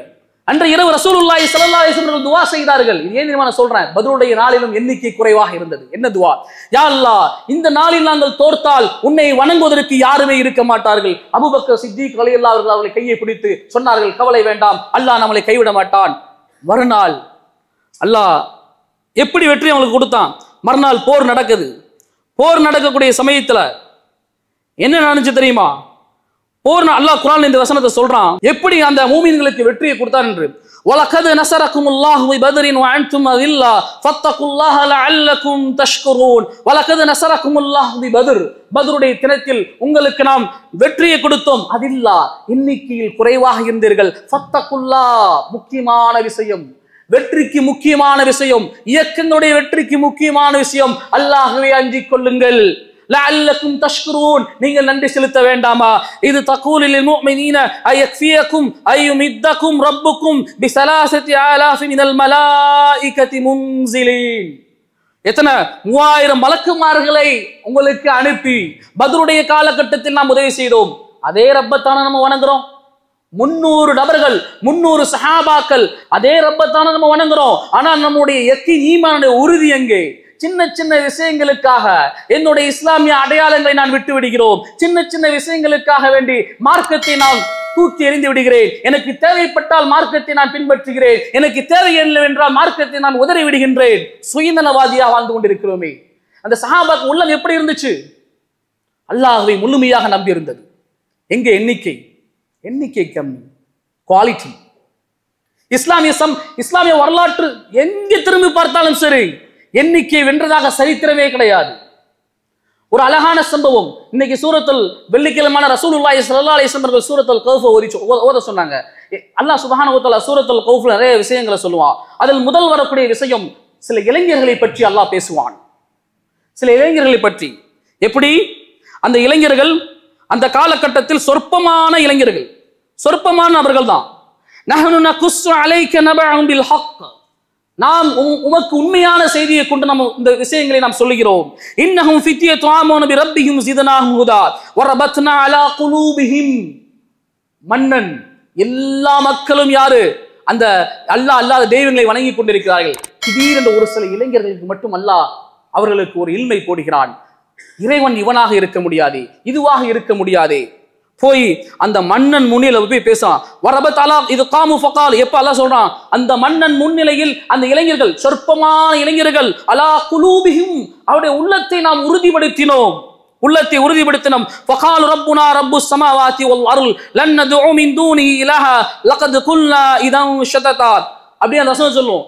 அன்று இரவு ரசூலுல்லாஹி ஸல்லல்லாஹு அலைஹி வஸல்லம் துஆ செய்தார்கள். ஏன் தெரியுமா நான் சொல்றேன்? பத்ருடைய நாளிலும் எண்ணிக்கை குறைவாக இருந்தது. என்ன துஆ? யா அல்லாஹ், இந்த நாளில் நாங்கள் தோற்றால் உன்னை வணங்குவதற்கு யாருமே இருக்க மாட்டார்கள். அபூபக்கர் சித்திக் ரலியல்லாஹு அன்ஹு அவர்களை கையை பிடித்து சொன்னார்கள், கவலை வேண்டாம், அல்லாஹ் நம்மளை கைவிட மாட்டான். மறுநாள் அல்லாஹ் எப்படி வெற்றி அவங்களுக்கு கொடுத்தான்? மறுநாள் போர் நடக்குது. போர் நடக்கக்கூடிய சமயத்துல என்ன நடந்துச்சு தெரியுமா? போர் அல்லாஹ் குர்ஆன்ல இந்த வசனத்தை சொல்றான், எப்படி அந்த மூமின்களுக்கு வெற்றியை கொடுத்தார் என்று. வலகத் நஸரகுமுல்லாஹு பிபத்ரின் வஅன்தும் அதில்லா ஃபத்தகுல்லாஹ லஅல்லகும் தஷ்குரூன். வலகத் நஸரகுமுல்லாஹு பிபத்ர், பத்ருடைய தினத்தில் உங்களுக்கு நாம் வெற்றியை கொடுத்தோம். அதில்லா, எண்ணிக்கையில் குறைவாக இருந்தீர்கள். ஃபத்தகுல்லாஹ், முக்கியமான விஷயம், வெற்றிக்கு முக்கியமான விஷயம், இயக்கங்களுடைய வெற்றிக்கு முக்கியமான விஷயம், அல்லாஹ்வை அஞ்சிக் கொள்ளுங்கள். லஅல்லகும் தஷ்குரூன், நீங்கள் நன்றி செலுத்த வேண்டாமா? இது தகூலில் முஃமினீன அயக்ஃபியகும் அய்யுமித்தகும் ரப்புக்கும் பிஸலாஸதி ஆலாஃபி மினல் மலாயிகதி முன்ஸிலீன். எத்தனை 3000 மலக்குமார்களை உங்களுக்கு அனுப்பி பத்ருடைய காலகட்டத்தில் நாம் உதவி செய்தோம். அதே ரப்பத்தான நம்ம வணங்குறோம். 300 நபர்கள், 300 சஹாபாக்கள், அதே ரப்பத்தான நம்ம வணங்குறோம். ஆனால் நம்முடைய யக்கீன், ஈமானுடைய உறுதி எங்கே? சின்ன சின்ன விஷயங்களுக்காக என்னுடைய இஸ்லாமிய அடையாளங்களை நான் விட்டு விடுகிறோம். சின்ன சின்ன விஷயங்களுக்காக வேண்டி மார்க்கத்தை நான் தூக்கி எறிந்து விடுகிறேன். எனக்கு தேவைப்பட்டால் மார்க்கத்தை நான் பின்பற்றுகிறேன், எனக்கு தேவையில்லை என்றால் மார்க்கத்தை நான் உதறி விடுகின்றேன். சுயநலவாதியாக வாழ்ந்து கொண்டிருக்கிறோமே. அந்த சஹாபாக்கு உள்ளம் எப்படி இருந்துச்சு? அல்லாஹ்வை முழுமையாக நம்பி இருந்தது. எங்க எண்ணிக்கை கம்மி, குவாலிட்டி. இஸ்லாமிய வரலாற்று எங்கே திரும்பி பார்த்தாலும் சரி, எண்ணிக்கை வென்றதாக சரித்திரமே கிடையாது. ஒரு அழகான சம்பவம். இன்னைக்கு சூரத்துல் வெள்ளிக்கிழமான ரசூலுல்லாஹி ஸல்லல்லாஹு அலைஹி வஸல்லம் சூரத்துல் கௌஃப் ஓத சொன்னாங்க. அல்லாஹ் சுப்ஹானஹு வ தஆலா சூரத்துல் கௌஃப்ல நிறைய விஷயங்களை சொல்லுவான். அதில் முதல் வரக்கூடிய விஷயம், சில இளைஞர்களை பற்றி அல்லாஹ் பேசுவான். சில இளைஞர்களை பற்றி. எப்படி அந்த இளைஞர்கள் அந்த காலகட்டத்தில் சொற்பமான இளைஞர்கள், சொற்பமான நபர்கள் தான். நஹ்னு நகுஸ்ஸு அலைக நபஅஹும் பில் ஹக், நாம் உமக்கு உண்மையான செய்தியை கொண்டு நம்ம இந்த விஷயங்களை நாம் சொல்லுகிறோம். இன்னஹும் ஃபித்யத்து ஆமனு பிரப்பிஹிம் ஸிதனாஹும் ஹுதா வரபத்னா அலா குலூபிஹிம். மன்னன், எல்லா மக்களும் யாரு? அந்த அல்லாஹ் அல்லாத தெய்வங்களை வணங்கி கொண்டிருக்கிறார்கள். திடீரென்று ஒரு சில இளைஞர்களுக்கு மட்டும் அல்லாஹ் அவர்களுக்கு ஒரு இல்மை போடுகிறான். இறைவன் இவனாக இருக்க முடியாதே, இதுவாக இருக்க முடியாதே. போய் அந்த மன்னன் முன்னிலை போய் பேசுறான். வரபத் அலா இது காமு ஃபகால். எப்ப அல்லாஹ் சொல்றான், அந்த மன்னன் முன்னிலையில் அந்த இளைஞர்கள், சொற்பமான இளைஞர்கள், அலா குலூபிஹிம், அவருடைய உள்ளத்தை நாம் உறுதிப்படுத்தினோம். ஃபகால் ரப்புனா ரப்புஸ் ஸமாவாதி வல் அர்ல் லன் நதுஉ மின் தூனிஹி இலாஹா லகத் குல்னா இதன் ஷததா. அப்படியே அந்த வசனம் சொல்லும்,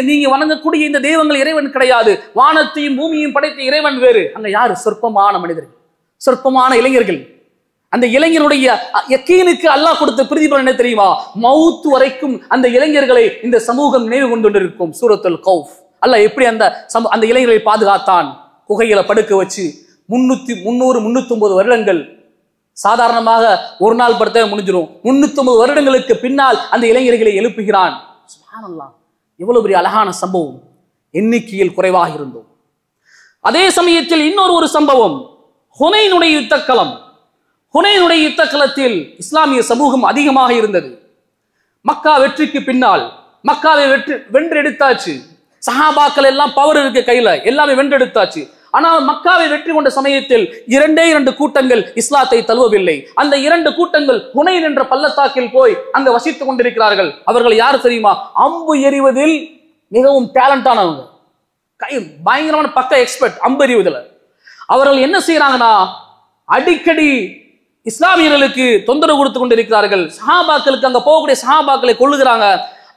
நீங்க வணங்கக்கூடிய இந்த தெய்வங்கள் இறைவன் கிடையாது, வானத்தையும் பூமியையும் படைத்த இறைவன் வேறு. அங்க யாரு? சொற்பமான மனிதர்கள், சொற்பமான இளைஞர்கள். அந்த இளைஞனுடைய யக்கீனுக்கு அல்லாஹ் கொடுத்த பிரதிபலன் என்ன தெரியுமா? மவுத் வரைக்கும் அந்த இளைஞர்களை இந்த சமூகம் நினைவு கொண்டிருக்கும். சூரத்துல் கௌஃப் அல்லாஹ் எப்படி அந்த இளைஞர்களை பாதுகாத்தான். குகைகளை படுக்க வச்சு 309 வருடங்கள். சாதாரணமாக ஒரு நாள் படுத்த முடிஞ்சிடும். 309 வருடங்களுக்கு பின்னால் அந்த இளைஞர்களை எழுப்புகிறான். சுப்ஹானல்லாஹ். எவ்வளவு பெரிய அழகான சம்பவம். எண்ணிக்கையில் குறைவாக இருந்தோம். அதே சமயத்தில் இன்னொரு சம்பவம், ஹுனைனுடைய யுத்தக்களம். ஹுனைனுடைய யுத்தக்களத்தில் இஸ்லாமிய சமூகம் அதிகமாக இருந்தது. மக்கா வெற்றிக்கு பின்னால் மக்காவை வென்றெடுத்தாச்சு. சஹாபாக்கள் எல்லாம் பவர் இருக்கு கையில, எல்லாமே வென்றெடுத்தாச்சு. ஆனால் மக்காவை வெற்றி கொண்ட சமயத்தில் 2 கூட்டங்கள் இஸ்லாத்தை தழுவவில்லை. அந்த 2 கூட்டங்கள் ஹுனைன் என்ற பள்ளத்தாக்கில் போய் அங்க வசித்துக் கொண்டிருக்கிறார்கள். அவர்கள் யார் தெரியுமா? அம்பு எறிவதில் மிகவும் டேலண்டானவங்க, பயங்கரமான பக்க எக்ஸ்பர்ட் அம்பு எறிவதில். அவர்கள் என்ன செய்யறாங்கன்னா, அடிக்கடி இஸ்லாமியர்களுக்கு தொந்தரவு கொடுத்து கொண்டிருக்கிறார்கள். சஹாபாக்களுக்கு, அங்க போகக்கூடிய சஹாபாக்களை கொள்ளுகிறாங்க.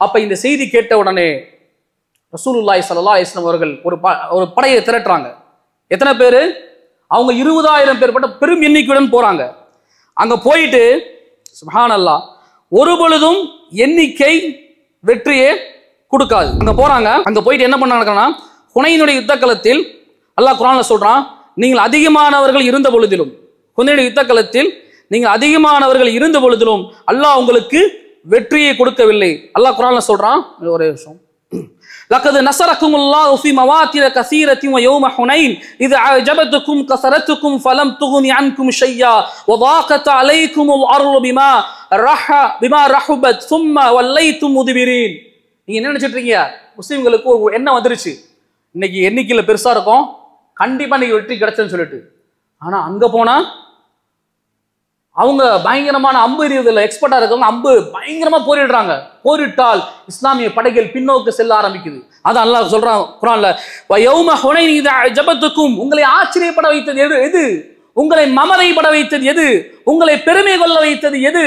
அப்ப இந்த செய்தி கேட்ட உடனே ரசூலுல்லாஹி ஸல்லல்லாஹு அலைஹி வஸல்லம் அவர்கள் ஒரு படையை திரட்டுறாங்க. எத்தனை பேரு? அவங்க 20,000 பேர் பட்ட பெரும் எண்ணிக்கையுடன் போறாங்க. அங்க போயிட்டு சுப்ஹானல்லாஹ், ஒரு பொழுதும் எண்ணிக்கை வெற்றியே கொடுக்காது. அங்க போறாங்க. அங்க போயிட்டு என்ன பண்ணாங்கன்னா, ஹுனைனுடைய யுத்தக்களத்தில் அல்லாஹ் குர்ஆன்ல சொல்றான், நீங்கள் அதிகமானவர்கள் இருந்த பொழுதிலும், ஹுனைனுடைய யுத்தக்களத்தில் நீங்கள் அதிகமானவர்கள் இருந்த பொழுதிலும் அல்லாஹ் உங்களுக்கு வெற்றியை கொடுக்கவில்லை. அல்லாஹ் குர்ஆன்ல சொல்றான், ஒரே விஷயம், لقد نصركم الله في مواطن كثيرة ويوم حنين إذ أعجبتكم كثرتكم فلم تغن عنكم شيئا وضاقت عليكم الأرض بما رحبت ثم وليتم مدبرين. நீங்க என்ன நினைச்சிட்டு இருக்கீங்க? முஸ்லிம்களுக்கு ஒரு எண்ணம் வந்துருச்சு, இன்னைக்கு எண்ணிக்கையில பெருசா இருக்கும், கண்டிப்பா இன்னைக்கு வெற்றி கிடைச்சதுன்னு சொல்லிட்டு. ஆனா அங்க போனா அவங்க பயங்கரமான அம்பு எறிவதில் எக்ஸ்பர்ட்டா இருக்கவங்க அம்பு பயங்கரமா போரிடுறாங்க. போரிட்டால் இஸ்லாமிய படைகள் பின்னோக்கு செல்ல ஆரம்பிக்குது. அதான் அல்லாஹ் சொல்றான் குர்ஆன்ல, வயௌம ஹுனைன் இத அஜபத்துக்கும், உங்களை ஆச்சரியப்பட வைத்தது எது? உங்களை மமதைப்பட வைத்தது எது? உங்களை பெருமை கொள்ள வைத்தது எது?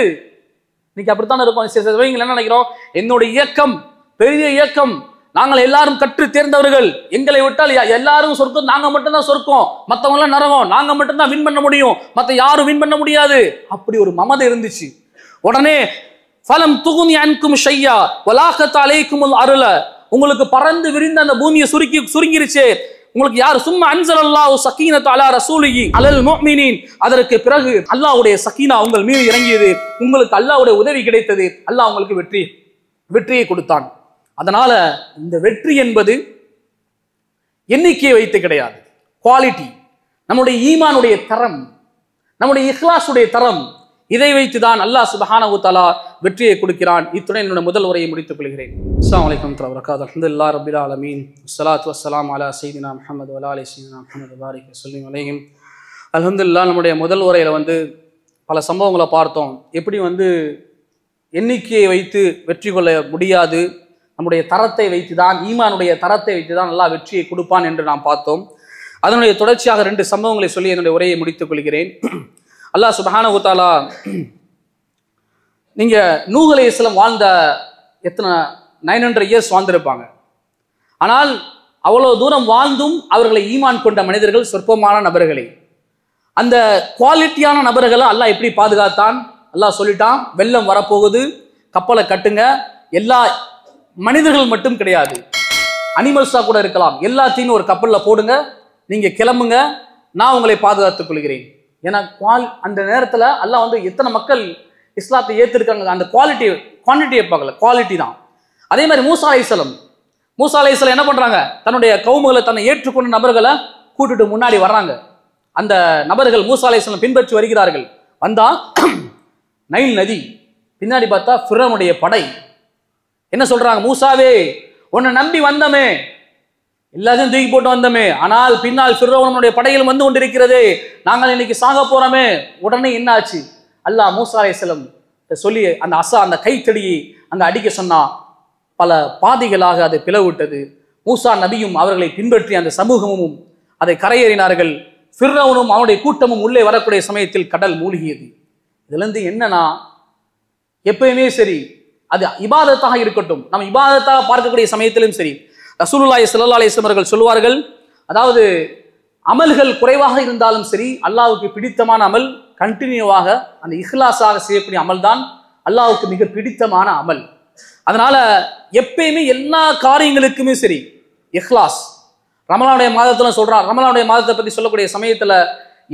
இன்னைக்கு அப்படித்தான் இருக்கும். என்ன நினைக்கிறோம்? என்னுடைய இயக்கம் பெரிய இயக்கம், நாங்கள் எல்லாரும் கற்று தேர்ந்தவர்கள், எங்களை விட்டால் எல்லாரும் சொர்க்கம், நாங்க மட்டும்தான் சொர்க்கம், மற்றவங்க எல்லாம் நரகம், நாங்க மட்டும்தான் வின் பண்ண முடியும், மற்ற யாரும் வின் பண்ண முடியாது. அப்படி ஒரு மமதை இருந்துச்சு. உடனே ஃபலம் துகுனி அன்கும் ஷையா வலாகத் அலைக்குமுல் அருள, உங்களுக்கு பறந்து விரிந்த அந்த பூமியை சுருங்கிருச்சு. உங்களுக்கு யார்? சும்மா அன்ஸலல்லாஹு ஸகீனத அலா ரசூலிஹி அலல் முஃமினீன், அதற்கு பிறகு அல்லாஹ்வுடைய சகீனா உங்கள் மீது இறங்கியது, உங்களுக்கு அல்லாஹ்வுடைய உதவி கிடைத்தது, அல்லாஹ் உங்களுக்கு வெற்றியை கொடுத்தான். அதனால இந்த வெற்றி என்பது எண்ணிக்கையை வைத்து கிடையாது, குவாலிட்டி, நம்முடைய ஈமானுடைய தரம், நம்முடைய இஹ்லாஸுடைய தரம், இதை வைத்துதான் அல்லாஹ் சுப்ஹானஹு வ தஆலா வெற்றியை கொடுக்கிறான். இத்துடன் என்னுடைய முதல் உரையை முடித்துக் கொள்கிறேன். அஸ்ஸலாமு அலைக்கும் வரஹ்மத்துல்லாஹி வ பரகாத்துஹு. அல்ஹம்துலில்லாஹி ரப்பில் ஆலமீன், வஸ்ஸலாத்து வஸ்ஸலாமு அலா ஸய்யிதினா முஹம்மது வ அலா ஆலி ஸய்யிதினா முஹம்மது பாரிக் வஸல்லிம் அலைஹிம். அல்ஹம்துலில்லாஹ், நம்முடைய முதல் உரையில பல சம்பவங்களை பார்த்தோம். எப்படி எண்ணிக்கையை வைத்து வெற்றி கொள்ள முடியாது, நம்முடைய தரத்தை வைத்துதான், ஈமானுடைய தரத்தை வைத்துதான் அல்லாஹ் வெற்றியை கொடுப்பான் என்று நாம் பார்த்தோம். அதனுடைய தொடர்ச்சியாக 2 சம்பவங்களை சொல்லி என்னுடைய உரையை முடித்துக் கொள்கிறேன். அல்லாஹ் சுப்ஹானஹு வ தஆலா, நீங்க நூஹ் அலைஹிஸ்ஸலாம் வாழ்ந்த எத்தனை 900 இயர்ஸ் வாழ்ந்திருப்பாங்க. ஆனால் அவ்வளவு தூரம் வாழ்ந்தும் அவர்களை ஈமான் கொண்ட மனிதர்கள் சொற்பமான நபர்களே. அந்த குவாலிட்டியான நபர்களை அல்லாஹ் எப்படி பாதுகாத்தான்? அல்லாஹ் சொல்லிட்டான், வெள்ளம் வரப்போகுது, கப்பலை கட்டுங்க. எல்லா மனிதர்கள் மட்டும் கிடையாது, அனிமல்ஸா கூட இருக்கலாம், எல்லாத்தையும் ஒரு கப்பல்ல போடுங்க, நீங்க கிளம்புங்க, நான் உங்களை பாதுகாத்துக் கொள்கிறேன். ஏன்னா அந்த நேரத்துல அல்லாஹ் எத்தனை மக்கள் இஸ்லாத்தை ஏத்திருக்காங்க, அந்த குவான்டிட்டி வைப்பாங்கல்ல, குவாலிட்டி தான். அதே மாதிரி மூசா அலைஹிஸ்ஸலாம் என்ன பண்றாங்க? தன்னுடைய கவுமுகளை, தன்னை ஏற்றுக்கொண்ட நபர்களை கூட்டிட்டு முன்னாடி வர்றாங்க. அந்த நபர்கள் மூசா அலைஹிஸ்ஸலாம் பின்பற்றி வருகிறார்கள். வந்தா நைல் நதி, பின்னாடி பார்த்தா ஃபிரௌனுடைய படை. என்ன சொல்றாங்க? மூசாவே, உன்னை நம்பி வந்தமே, எல்லாத்தையும் தூக்கி போட்டு வந்தமே, ஆனால் பின்னால் ஃபிரௌனுடைய படைகள் வந்து கொண்டிருக்கிறதே, நாங்கள் இன்னைக்கு சாக போறோமே. உடனே என்ன ஆச்சு? அல்லாஹ் மூசா அலைஹிஸ்ஸலாம் சொல்லி அந்த அந்த கைத்தடியை அங்க அடிக்க சொன்னா, பல பாதிகளாக அதை பிளவுவிட்டது. மூசா நபியும் அவர்களை பின்பற்றி அந்த சமூகமும் அதை கரையேறினார்கள். ஃபிரௌனும் அவனுடைய கூட்டமும் உள்ளே வரக்கூடிய சமயத்தில் கடல் மூழ்கியது. இதுல இருந்து என்னன்னா, எப்பயுமே சரி, அது இபாதத்தாக இருக்கட்டும், நம்ம இபாதத்தாக பார்க்கக்கூடிய சமயத்திலும் சரி, ரசூலுல்லாஹி ஸல்லல்லாஹு அலைஹி வஸல்லம் அவர்கள் சொல்வார்கள், அதாவது அமல்கள் குறைவாக இருந்தாலும் சரி, அல்லாஹ்வுக்கு பிடித்தமான அமல் கண்டினியூவாக அந்த இஹ்லாஸாக செய்யக்கூடிய அமல் தான் அல்லாஹ்வுக்கு மிக பிடித்தமான அமல். அதனால எப்பயுமே எல்லா காரியங்களுக்குமே சரி இஹ்லாஸ். ரமலானுடைய மாதத்துல சொல்றான், ரமலானுடைய மாதத்தை பத்தி சொல்லக்கூடிய சமயத்துல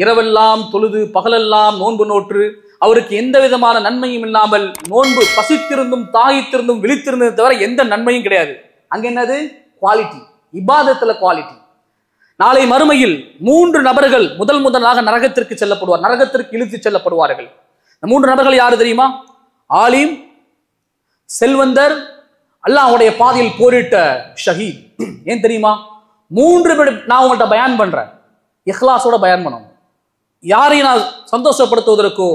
இரவெல்லாம் தொழுது பகலெல்லாம் நோன்பு நோற்று அவருக்கு எந்த விதமான நன்மையும் இல்லாமல், நோன்பு பசித்திருந்தும் தாகித்திருந்தும் விழித்திருந்தது தவிர எந்த நன்மையும் கிடையாது. அங்க என்னது? குவாலிட்டி, இபாதத்துல குவாலிட்டி. நாளை மறுமையில் 3 நபர்கள் முதலாக நரகத்திற்கு செல்லப்படுவார், நரகத்திற்கு இழுத்து செல்லப்படுவார்கள். இந்த 3 நபர்கள் யாரு தெரியுமா? ஆலிம், செல்வந்தர், அல்லாஹ்வுடைய பாதையில் போரிட்ட ஷஹீத். ஏன் தெரியுமா? 3 பேர் நான் உங்கள்கிட்ட பயான் பண்றேன், இஹ்லாஸோட பயான் பண்ணணும். யாரையும் நான் சந்தோஷப்படுத்துவதற்கோ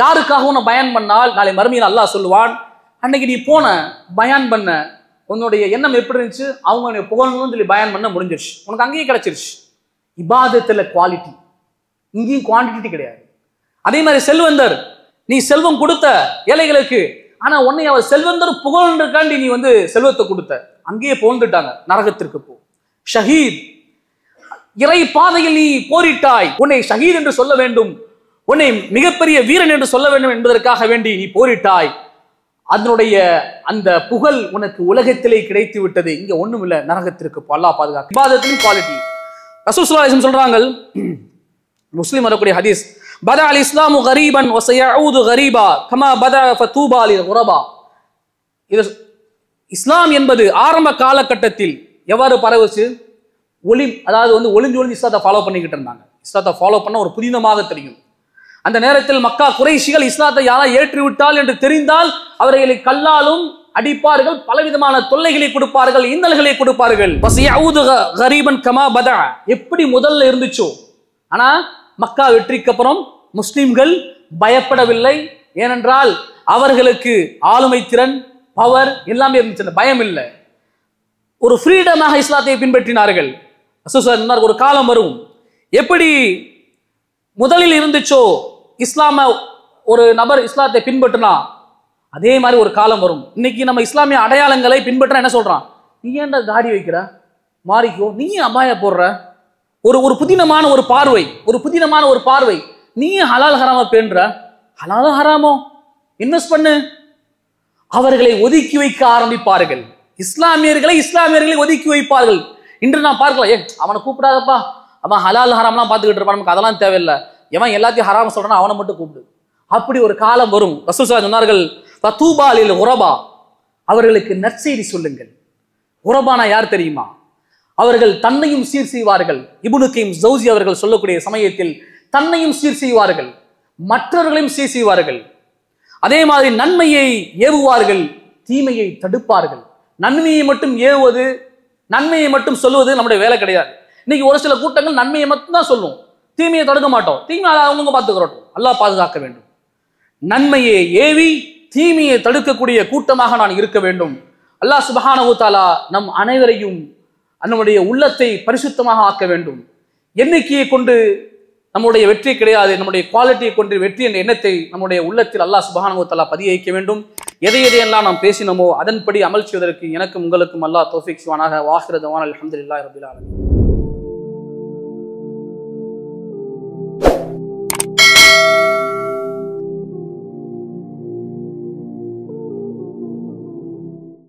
யாருக்காகவும் நான் பயான் பண்ணால் நாளை மறுமையில் அல்லாஹ் சொல்லுவான், அன்னைக்கு நீ போன பயான் பண்ண உன்னுடைய எண்ணம் எப்படி இருந்துச்சு, அவங்க புகழணும்னு சொல்லி பயான் பண்ண முடிஞ்சிருச்சு, உனக்கு அங்கேயே கிடைச்சிருச்சு. இபாதத்துல குவாலிட்டி, இங்கேயும் குவான்டிட்டி கிடையாது. அதே மாதிரி செல்வந்தர், நீ செல்வம் கொடுத்த ஏழைகளுக்கு, ஆனா உன்னை அவர் செல்வந்தர் புகழ்ன்றக்காண்டி நீ செல்வத்தை கொடுத்த, அங்கேயே புகழ்ந்துட்டாங்க, நரகத்திற்கு போ. ஷஹீத், இறை பாதையில் நீ போரிட்டாய், உன்னை ஷஹீத் என்று சொல்ல வேண்டும், உன்னை மிகப்பெரிய வீரன் என்று சொல்ல வேண்டும் என்பதற்காக வேண்டி நீ போரிட்டாய், அதனுடைய அந்த புகழ் உனக்கு உலகத்திலே கிடைத்து விட்டது, இங்க ஒண்ணும் இல்ல, நரகத்திற்கு போ. அல்லாஹ் பாதுகாக்க. இபாதத்தின் குவாலிட்டி. ரசூல் ஸல்லல்லாஹு அலைஹி வஸல்லம் சொல்றாங்க, முஸ்லிம் வரக்கூடிய ஹதீஸ், பதா அல் இஸ்லாமு கரீபன் வ சயஊது கரீபா கமா பதா ஃபதூபா லில் குரபா. இது இஸ்லாம் என்பது ஆரம்ப காலகட்டத்தில் எவ்வாறு பரவுச்சு, அதாவது ஒளிஞ்சு இஸ்லாத்தை ஃபாலோ பண்ணிக்கிட்டு இருந்தாங்க. இஸ்லாத்தை ஃபாலோ பண்ண ஒரு புதினமாக தெரியும். அந்த நேரத்தில் மக்கா குறைஷிகள் இஸ்லாத்தை யாரா ஏற்றிவிட்டால் என்று தெரிந்தால் அவர்களை கல்லாலும் அடிப்பார்கள், பலவிதமான தொல்லைகளை கொடுப்பார்கள், இன்னல்களை கொடுப்பார்கள். எப்படி முதல்ல இருந்துச்சோ, ஆனா மக்கா வெற்றிக்கு அப்புறம் முஸ்லிம்கள் பயப்படவில்லை. ஏனென்றால் அவர்களுக்கு ஆளுமை திறன், பவர் எல்லாமே இருந்துச்சு, பயம் இல்லை. ஒரு ஃப்ரீடமாக இஸ்லாத்தை பின்பற்றினார்கள். ஒரு காலம் வரும், எப்படி முதலில் இருந்துச்சோ இஸ்லாம ஒரு நபர் இஸ்லாத்தை பின்பற்றினா அதே மாதிரி ஒரு காலம் வரும். இன்னைக்கு நம்ம இஸ்லாமிய அடையாளங்களை பின்பற்ற என்ன சொல்றான், நீ ஏன்டா தாடி வைக்கிற, மாறிக்கோ, நீ அபாய போடுற, ஒரு புதினமான ஒரு பார்வை, நீ ஹலால் ஹராம பேன்ற, ஹலால் ஹராமோ இன்வெஸ்ட் பண்ணு. அவர்களை ஒதுக்கி வைக்க ஆரம்பிப்பார்கள், இஸ்லாமியர்களை ஒதுக்கி வைப்பார்கள். இன்று நான் பார்க்கலாம், அவனை கூப்பிடாதப்பா, அவன் ஹலால் ஹராம்லாம் பார்த்துக்கிட்டு இருப்பான், நமக்கு அதெல்லாம் தேவையில்லை, எவன் எல்லாத்தையும் ஹராம் சொல்றான் அவனை மட்டும் கூப்பிடு. அப்படி ஒரு காலம் வரும். ரசூல் ஸல்லல்லாஹு அலைஹி வஸல்லம் சொன்னார்கள், ஃபதூபா லில் குரபா, அவர்களுக்கு நற்செய்தி சொல்லுங்கள். குரபானா யார் தெரியுமா? அவர்கள் தன்னையும் சீர் செய்வார்கள். இப்னு கைம் ஜௌசி அவர்கள் சொல்லக்கூடிய சமயத்தில் தன்னையும் சீர் செய்வார்கள், மற்றவர்களையும் சீர் செய்வார்கள். அதே மாதிரி நன்மையை ஏவுவார்கள், தீமையை தடுப்பார்கள். நன்மையை மட்டும் ஏவுவது, நன்மையை மட்டும் சொல்லுவது நம்முடைய வேலை கிடையாது. இன்னைக்கு ஒரு சில கூட்டங்கள் நன்மையை மட்டும் தான் சொல்லும், தீமையை தடுக்க மாட்டோம். தீமையை அவங்க பார்த்துக்கிறோம், அல்லாஹ் பாதுகாக்க வேண்டும். நன்மையை ஏவி தீமையை தடுக்கக்கூடிய கூட்டமாக நான் இருக்க வேண்டும். அல்லாஹ் சுப்ஹானஹு வ தஆலா நம் அனைவரையும் நம்முடைய உள்ளத்தை பரிசுத்தமாக ஆக்க வேண்டும். எண்ணிக்கையை கொண்டு நம்முடைய வெற்றி கிடையாது, நம்முடைய குவாலிட்டியை கொண்டு வெற்றி என்ற எண்ணத்தை நம்முடைய உள்ளத்தில் அல்லாஹ் சுப்ஹானஹு வ தஆலா பதிய வைக்க வேண்டும். எதையெல்லாம் நாம் பேசினோமோ அதன்படி அமல் செய்வதற்கு எனக்கும் உங்களுக்கும் அல்லாஹ் தௌஃபீக் செய்வானாக. வாஹிரு தவானா அல்ஹம்துலில்லாஹி ரப்பில் ஆலமீன்.